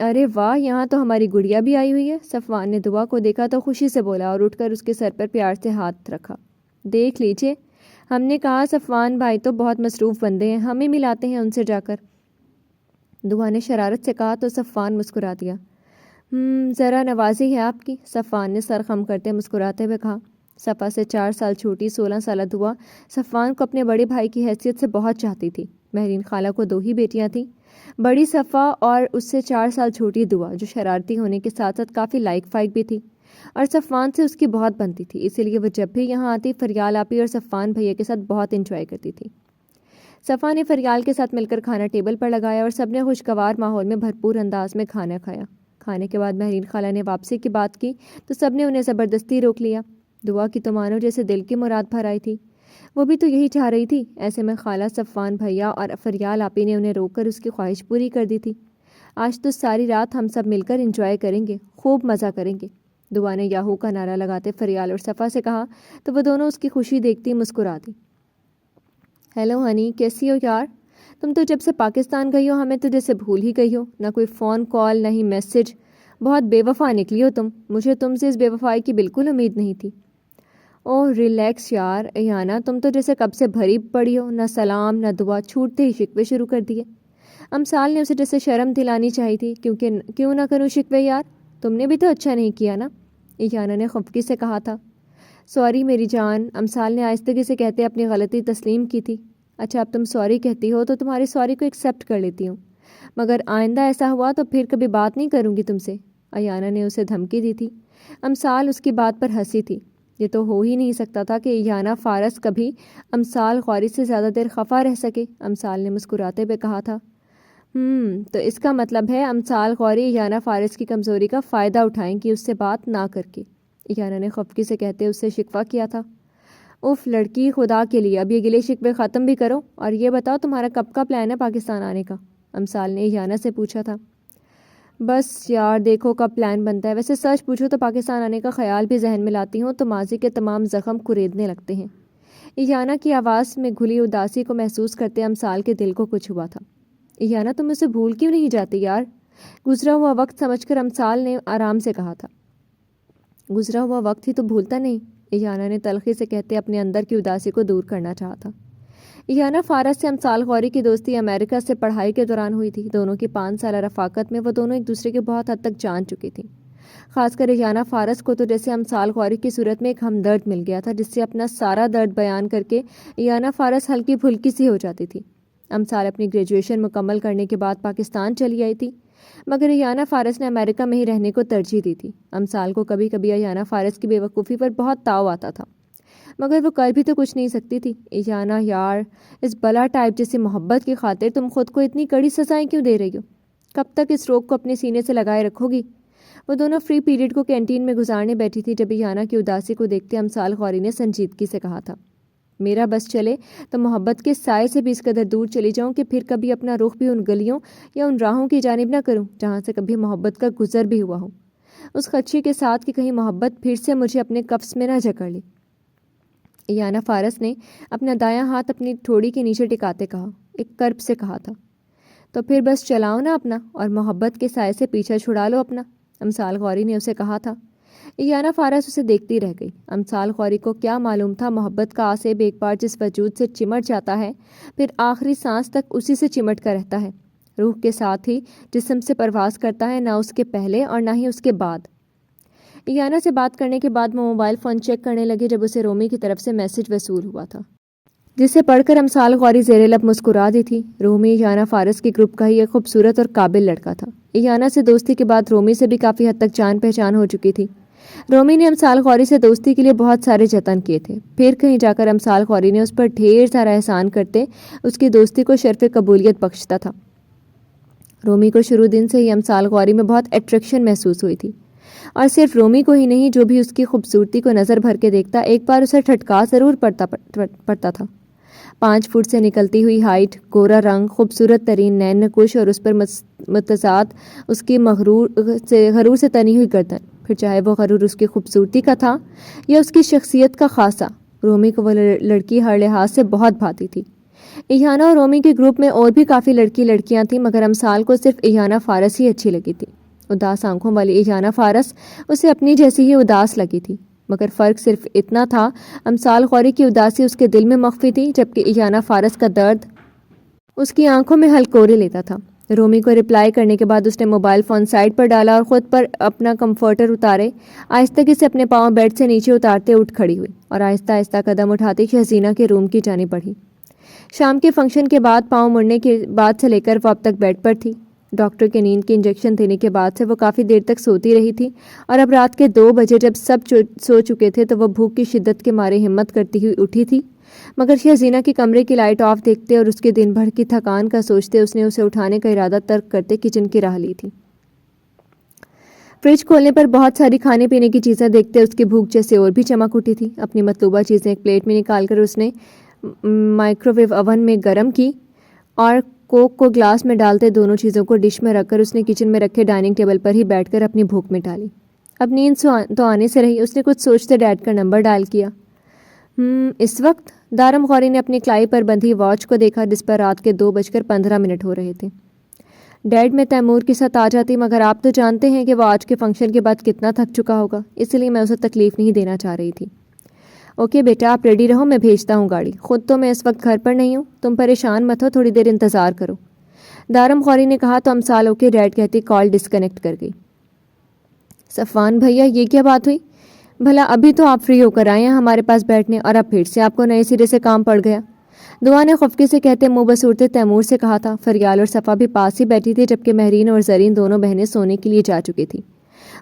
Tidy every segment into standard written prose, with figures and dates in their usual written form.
ارے واہ، یہاں تو ہماری گڑیا بھی آئی ہوئی ہے۔ صفوان نے دعا کو دیکھا تو خوشی سے بولا اور اٹھ کر اس کے سر پر پیار سے ہاتھ رکھا۔ دیکھ لیجئے، ہم نے کہا صفوان بھائی تو بہت مصروف بندے ہیں، ہمیں ملاتے ہیں ان سے جا کر۔ دعا نے شرارت سے کہا تو صفوان مسکرا دیا۔ ذرا نوازی ہے آپ کی، صفوان نے سر خم کرتے مسکراتے ہوئے کہا۔ صفا سے 4 سال چھوٹی 16 سالہ دعا صفوان کو اپنے بڑے بھائی کی حیثیت سے بہت چاہتی تھی۔ مہرین خالہ کو 2 ہی بیٹیاں تھیں، بڑی صفا اور اس سے 4 سال چھوٹی دعا، جو شرارتی ہونے کے ساتھ ساتھ کافی لائق فائق بھی تھی اور صفوان سے اس کی بہت بنتی تھی، اسی لیے وہ جب بھی یہاں آتی فریال آپی اور صفوان بھیا کے ساتھ بہت انجوائے کرتی تھی۔ صفا نے فریال کے ساتھ مل کر کھانا ٹیبل پر لگایا اور سب نے خوشگوار ماحول میں بھرپور انداز میں کھانا کھایا۔ کھانے کے بعد مہرین خالہ نے واپسی کی بات کی تو سب نے انہیں زبردستی روک لیا۔ دعا کی تو مانو جیسے دل کی مراد بھر آئی تھی، وہ بھی تو یہی چاہ رہی تھی۔ ایسے میں خالہ، صفوان بھیا اور فریال آپی نے انہیں روک کر اس کی خواہش پوری کر دی تھی۔ آج تو ساری رات ہم سب مل کر انجوائے کریں گے، خوب مزہ کریں گے، دعا نے یاہو کا نعرہ لگاتے فریال اور صفا سے کہا تو وہ دونوں اس کی خوشی دیکھتی مسکرا دی۔ ہیلو ہنی، کیسی ہو یار؟ تم تو جب سے پاکستان گئی ہو ہمیں تو جیسے بھول ہی گئی ہو، نہ کوئی فون کال نہ ہی میسج، بہت بے وفا نکلی ہو تم، مجھے تم سے اس بے وفائی کی بالکل امید نہیں تھی۔ اوہ ریلیکس یار ایانا، تم تو جیسے کب سے بھری پڑی ہو، نہ سلام نہ دعا، چھوٹتے ہی شکوے شروع کر دیے۔ امثال نے اسے جیسے شرم دلانی چاہی تھی، کیوں نہ کروں شکوے یار، تم نے بھی تو اچھا نہیں کیا نا، ایانا نے خفگی سے کہا تھا۔ سوری میری جان، امثال نے آہستگی سے کہتے اپنی غلطی تسلیم کی تھی۔ اچھا اب تم سوری کہتی ہو تو تمہاری سوری کو ایکسیپٹ کر لیتی ہوں، مگر آئندہ ایسا ہوا تو پھر کبھی بات نہیں کروں گی تم سے، ایانا نے اسے دھمکی دی تھی۔ امثال اس کی بات پر ہنسی تھی۔ یہ تو ہو ہی نہیں سکتا تھا کہ ایانا فارس کبھی امثال غوری سے زیادہ دیر خفا رہ سکے، امثال نے مسکراتے ہوئے کہا تھا۔ تو اس کا مطلب ہے امثال غوری ایانا فارس کی کمزوری کا فائدہ اٹھائیں گی اس سے بات نہ کر کے، ایانا نے خفگی سے کہتے اس سے شکوہ کیا تھا۔ اف لڑکی، خدا کے لیے اب یہ گلے شکوے ختم بھی کرو، اور یہ بتاؤ تمہارا کب کا پلان ہے پاکستان آنے کا، امثال نے ایانا سے پوچھا تھا۔ بس یار دیکھو کب پلان بنتا ہے، ویسے سچ پوچھو تو پاکستان آنے کا خیال بھی ذہن میں لاتی ہوں تو ماضی کے تمام زخم کریدنے لگتے ہیں۔ ایانا کی آواز میں گھلی اداسی کو محسوس کرتے امثال کے دل کو کچھ ہوا تھا۔ ایانا تم اسے بھول کیوں نہیں جاتی یار؟ گزرا ہوا وقت سمجھ کر امثال نے آرام سے کہا تھا۔ گزرا ہوا وقت ہی تو بھولتا نہیں، ایانا نے تلخی سے کہتے اپنے اندر کی اداسی کو دور کرنا چاہا تھا۔ ایانا فارس سے امثال غوری کی دوستی امریکہ سے پڑھائی کے دوران ہوئی تھی۔ دونوں کی 5 سالہ رفاقت میں وہ دونوں ایک دوسرے کے بہت حد تک جان چکی تھیں۔ خاص کر ایانا فارس کو تو جیسے امثال غوری کی صورت میں ایک ہمدرد مل گیا تھا، جس سے اپنا سارا درد بیان کر کے ایانا فارس ہلکی پھلکی سی ہو جاتی تھی۔ امثال اپنی گریجویشن مکمل کرنے کے بعد پاکستان چلی آئی تھی، مگر ایانا فارس نے امریکہ میں ہی رہنے کو ترجیح دی تھی۔ امثال کو کبھی کبھی ایانا فارس کی بے وقوفی پر بہت تاؤ آتا تھا، مگر وہ کر بھی تو کچھ نہیں سکتی تھی۔ ایانا یار، اس بلا ٹائپ جیسی محبت کی خاطر تم خود کو اتنی کڑی سزائیں کیوں دے رہی ہو؟ کب تک اس روگ کو اپنے سینے سے لگائے رکھو گی؟ وہ دونوں فری پیریڈ کو کینٹین میں گزارنے بیٹھی تھی جب ایانا کی اداسی کو دیکھتے امثال غوری نے سنجیدگی سے کہا تھا۔ میرا بس چلے تو محبت کے سائے سے بھی اس قدر دور چلی جاؤں کہ پھر کبھی اپنا رخ بھی ان گلیوں یا ان راہوں کی جانب نہ کروں جہاں سے کبھی محبت کا گزر بھی ہوا ہو، اس خدشے کے ساتھ کہ کہیں محبت پھر سے مجھے اپنے قفس میں نہ جکڑ لے۔ ایانا فارس نے اپنا دایاں ہاتھ اپنی ٹھوڑی کے نیچے ٹکاتے کہا، ایک کرب سے کہا تھا۔ تو پھر بس چلاؤ نا اپنا، اور محبت کے سائے سے پیچھا چھڑا لو اپنا، امثال غوری نے اسے کہا تھا۔ ایانا فارس اسے دیکھتی رہ گئی۔ امثال غوری کو کیا معلوم تھا محبت کا آسیب ایک بار جس وجود سے چمٹ جاتا ہے پھر آخری سانس تک اسی سے چمٹ کر رہتا ہے، روح کے ساتھ ہی جسم سے پرواز کرتا ہے، نہ اس کے پہلے اور نہ ہی اس کے بعد۔ ایانا سے بات کرنے کے بعد وہ موبائل فون چیک کرنے لگے جب اسے رومی کی طرف سے میسج وصول ہوا تھا، جسے پڑھ کر امثال غوری زیر لب مسکرا دی تھی۔ رومی ایانا فارس کے گروپ کا ہی ایک خوبصورت اور قابل لڑکا تھا۔ ایانا سے دوستی کے بعد رومی سے بھی کافی حد تک جان پہچان ہو چکی تھی۔ رومی نے امثال غوری سے دوستی کے لیے بہت سارے جتن کیے تھے، پھر کہیں جا کر امثال غوری نے اس پر ڈھیر سارا احسان کرتے اس کی دوستی کو شرف قبولیت بخشتا تھا۔ رومی کو شروع دن سے ہی امثال غوری میں بہت اٹریکشن محسوس ہوئی تھی، اور صرف رومی کو ہی نہیں، جو بھی اس کی خوبصورتی کو نظر بھر کے دیکھتا ایک بار اسے ٹھٹکا ضرور پڑتا تھا۔ 5 فٹ سے نکلتی ہوئی ہائٹ، گورا رنگ، خوبصورت ترین نین نکش اور اس پر متضاد اس کی غرور سے تنی ہوئی گردن، پھر چاہے وہ غرور اس کی خوبصورتی کا تھا یا اس کی شخصیت کا خاصہ، رومی کو وہ لڑکی ہر لحاظ سے بہت بھاتی تھی۔ ایہانا اور رومی کے گروپ میں اور بھی کافی لڑکیاں تھیں، مگر امثال کو صرف ایہانا فارس ہی اچھی لگی تھی۔ اداس آنکھوں والی ایہانا فارس اسے اپنی جیسی ہی اداس لگی تھی، مگر فرق صرف اتنا تھا، امثال غوری کی اداسی اس کے دل میں مخفی تھی، جبکہ ایہانا فارس کا درد اس کی آنکھوں میں ہلکورے لیتا تھا۔ رومی کو رپلائی کرنے کے بعد اس نے موبائل فون سائڈ پر ڈالا اور خود پر اپنا کمفرٹر اتارے، آہستگی سے اپنے پاؤں بیڈ سے نیچے اتارتے اٹھ کھڑی ہوئی اور آہستہ آہستہ قدم اٹھاتی شہزینہ کے روم کی جانب بڑھی۔ شام کے فنکشن کے بعد پاؤں مڑنے کے بعد سے لے کر وہ اب تک بیڈ پر تھی۔ ڈاکٹر کے نیند کے انجیکشن دینے کے بعد سے وہ کافی دیر تک سوتی رہی تھی، اور اب رات کے 2 بجے جب سب سو چکے تھے تو وہ بھوک کی شدت کے مارے ہمت کرتی ہوئی اٹھی تھی، مگر شہزینہ کے کمرے کی لائٹ آف دیکھتے اور اس کے دن بھر کی تھکان کا سوچتے اس نے اسے اٹھانے کا ارادہ ترک کرتے کچن کی راہ لی تھی۔ فریج کھولنے پر بہت ساری کھانے پینے کی چیزیں دیکھتے اس کی بھوک جیسے اور بھی چمک اٹھی تھی۔ اپنی مطلوبہ چیزیں ایک پلیٹ میں نکال کر اس نے مائکرو ویو اوون میں گرم کی اور کوک کو گلاس میں ڈالتے دونوں چیزوں کو ڈش میں رکھ کر اس نے کچن میں رکھے ڈائننگ ٹیبل پر ہی بیٹھ کر اپنی بھوک مٹا لی۔ اب نیند تو آنے سے رہی، اس نے کچھ سوچتے ڈیڈ کا نمبر ڈائل کیا۔ اس وقت دارم غوری نے اپنی کلائی پر بندھی واچ کو دیکھا جس پر رات کے 2:15 ہو رہے تھے۔ ڈیڈ میں تیمور کے ساتھ آ جاتی، مگر آپ تو جانتے ہیں کہ وہ آج کے فنکشن کے بعد کتنا تھک چکا ہوگا، اس لیے میں اسے تکلیف نہیں دینا چاہ رہی تھی۔ اوکے بیٹا، آپ ریڈی رہو، میں بھیجتا ہوں گاڑی، خود تو میں اس وقت گھر پر نہیں ہوں، تم پریشان مت ہو، تھوڑی دیر انتظار کرو، دارم غوری نے کہا تو امثال اوکے ڈیڈ کہتی کال ڈسکنیکٹ کر گئی۔ صفوان بھیا، یہ کیا بات ہوئی؟ بھلا ابھی تو آپ فری ہو کر آئے ہیں ہمارے پاس بیٹھنے، اور اب پھر سے آپ کو نئے سرے سے کام پڑ گیا، دعا نے خفقے سے کہتے منہ بسورتے تیمور سے کہا تھا۔ فریال اور صفا بھی پاس ہی بیٹھی تھی، جبکہ مہرین اور زرین دونوں بہنیں سونے کے لیے جا چکی تھی،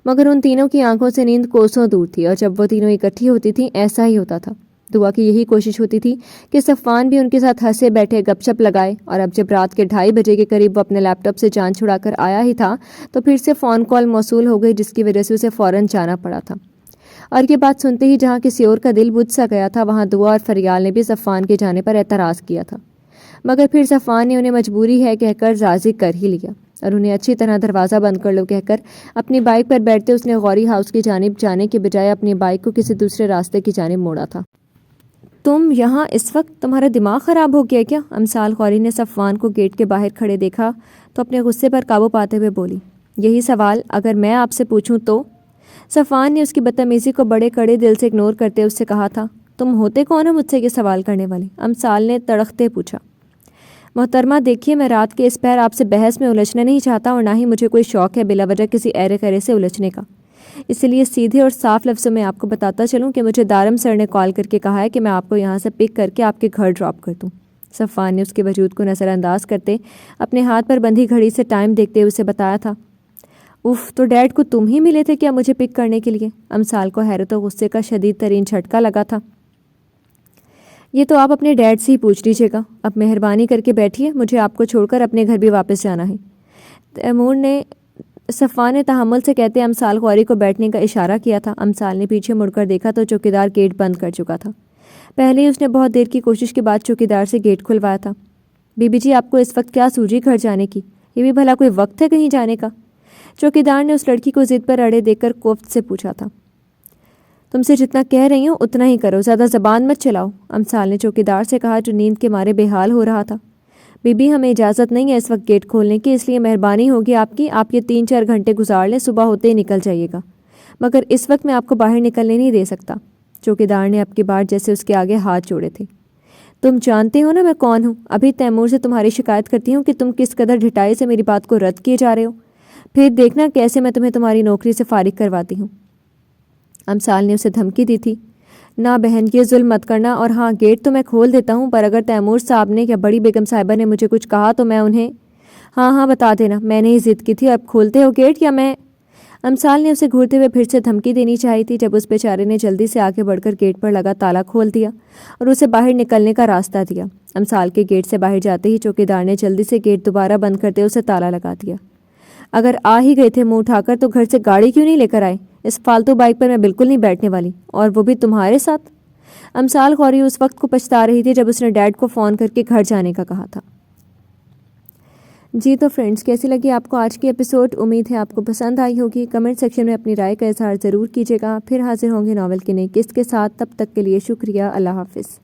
مگر ان تینوں کی آنکھوں سے نیند کوسوں دور تھی، اور جب وہ تینوں اکٹھی ہوتی تھیں ایسا ہی ہوتا تھا۔ دعا کی یہی کوشش ہوتی تھی کہ صفوان بھی ان کے ساتھ ہنسے بیٹھے گپ شپ لگائے، اور اب جب رات کے 2:30 بجے کے قریب وہ اپنے لیپ ٹاپ سے جان چھڑا کر آیا ہی تھا تو پھر سے فون کال موصول ہو گئی، جس کی وجہ سے اسے فوراً جانا پڑا تھا۔ اور یہ بات سنتے ہی جہاں کسی اور کا دل بجھ سا گیا تھا، وہاں دعا اور فریال نے بھی صفوان کے جانے پر اعتراض کیا تھا، مگر پھر صفوان نے انہیں مجبوری ہے کہہ کر راضی کر ہی لیا، اور انہیں اچھی طرح دروازہ بند کر لو کہہ کر اپنی بائک پر بیٹھتے اس نے غوری ہاؤس کی جانب جانے کے بجائے اپنی بائک کو کسی دوسرے راستے کی جانب موڑا تھا۔ تم یہاں اس وقت، تمہارا دماغ خراب ہو گیا کیا؟ امثال غوری نے صفوان کو گیٹ کے باہر کھڑے دیکھا تو اپنے غصے پر قابو پاتے ہوئے بولی، یہی سوال اگر میں آپ سے پوچھوں تو؟ صفوان نے اس کی بدتمیزی کو بڑے کڑے دل سے اگنور کرتے اس سے کہا تھا، تم ہوتے کون ہو مجھ سے یہ سوال کرنے والے؟ امثال نے تڑختے پوچھا۔ محترمہ دیکھیے، میں رات کے اس پہر آپ سے بحث میں الجھنا نہیں چاہتا، اور نہ ہی مجھے کوئی شوق ہے بلا وجہ کسی ایرے خیرے سے الجھنے کا، اس لیے سیدھے اور صاف لفظوں میں آپ کو بتاتا چلوں کہ مجھے دارم سر نے کال کر کے کہا ہے کہ میں آپ کو یہاں سے پک کر کے آپ کے گھر ڈراپ کر دوں۔ صفوان نے اس کے وجود کو نظر انداز کرتے اپنے ہاتھ پر بندھی گھڑی سے ٹائم دیکھتے ہوئے اسے بتایا تھا۔ اف، تو ڈیڈ کو تم ہی ملے تھے کیا مجھے پک کرنے کے لیے؟ امثال کو حیرت و غصے کا شدید ترین جھٹکا لگا تھا۔ یہ تو آپ اپنے ڈیڈ سے ہی پوچھ لیجیے گا، اب مہربانی کر کے بیٹھیے، مجھے آپ کو چھوڑ کر اپنے گھر بھی واپس جانا ہے، تیمور نے صفوان نے تحمل سے کہتے امثال غوری کو بیٹھنے کا اشارہ کیا تھا۔ امثال نے پیچھے مڑ کر دیکھا تو چوکیدار گیٹ بند کر چکا تھا۔ پہلے ہی اس نے بہت دیر کی کوشش کے بعد چوکیدار سے گیٹ کھلوایا تھا۔ بی بی جی، آپ کو اس وقت کیا سوجی گھر جانے کی؟ یہ بھی بھلا کوئی وقت ہے کہیں جانے کا؟ چوکیدار نے اس لڑکی کو ضد پر اڑے دیکھ کر کوفت سے پوچھا تھا۔ تم سے جتنا کہہ رہی ہوں اتنا ہی کرو، زیادہ زبان مت چلاؤ، امثال نے چوکیدار سے کہا جو نیند کے مارے بے حال ہو رہا تھا۔ بی بی، ہمیں اجازت نہیں ہے اس وقت گیٹ کھولنے کی، اس لیے مہربانی ہوگی آپ کی، آپ یہ 3-4 گھنٹے گزار لیں، صبح ہوتے ہی نکل جائیے گا، مگر اس وقت میں آپ کو باہر نکلنے نہیں دے سکتا۔ چوکیدار نے اب کی بار جیسے اس کے آگے ہاتھ جوڑے تھے۔ تم جانتے ہو نا میں کون ہوں، ابھی تیمور سے تمہاری شکایت کرتی ہوں کہ تم کس قدر ڈھٹائی سے میری بات کو رد کیے جا رہے ہو، پھر دیکھنا کیسے میں تمہیں تمہاری نوکری سے فارغ کرواتی ہوں۔ امثال نے اسے دھمکی دی تھی، نہ بہن یہ ظلم مت کرنا، اور ہاں گیٹ تو میں کھول دیتا ہوں، پر اگر تیمور صاحب نے یا بڑی بیگم صاحبہ نے مجھے کچھ کہا تو میں انہیں ہاں بتا دینا، میں نے ہی ضد کی تھی، اب کھولتے ہو گیٹ یا میں؟ امثال نے اسے گھورتے ہوئے پھر سے دھمکی دینی چاہی تھی، جب اس بیچارے نے جلدی سے آگے بڑھ کر گیٹ پر لگا تالا کھول دیا اور اسے باہر نکلنے کا راستہ دیا۔ امثال کے گیٹ سے باہر جاتے ہی چوکیدار نے جلدی سے گیٹ دوبارہ بند کرتے اسے تالا لگا دیا۔ اگر آ ہی گئے تھے منہ اٹھا کر تو گھر سے گاڑی کیوں نہیں لے کر آئے؟ اس فالتو بائک پر میں بالکل نہیں بیٹھنے والی، اور وہ بھی تمہارے ساتھ۔ امثال غوری اس وقت کو پچھتا رہی تھی جب اس نے ڈیڈ کو فون کر کے گھر جانے کا کہا تھا۔ جی تو فرینڈز، کیسی لگی آپ کو آج کی ایپیسوڈ؟ امید ہے آپ کو پسند آئی ہوگی۔ کمنٹ سیکشن میں اپنی رائے کا اظہار ضرور کیجیے گا۔ پھر حاضر ہوں گے ناول کی نئی قسط کے ساتھ، تب تک کے لیے شکریہ، اللہ حافظ۔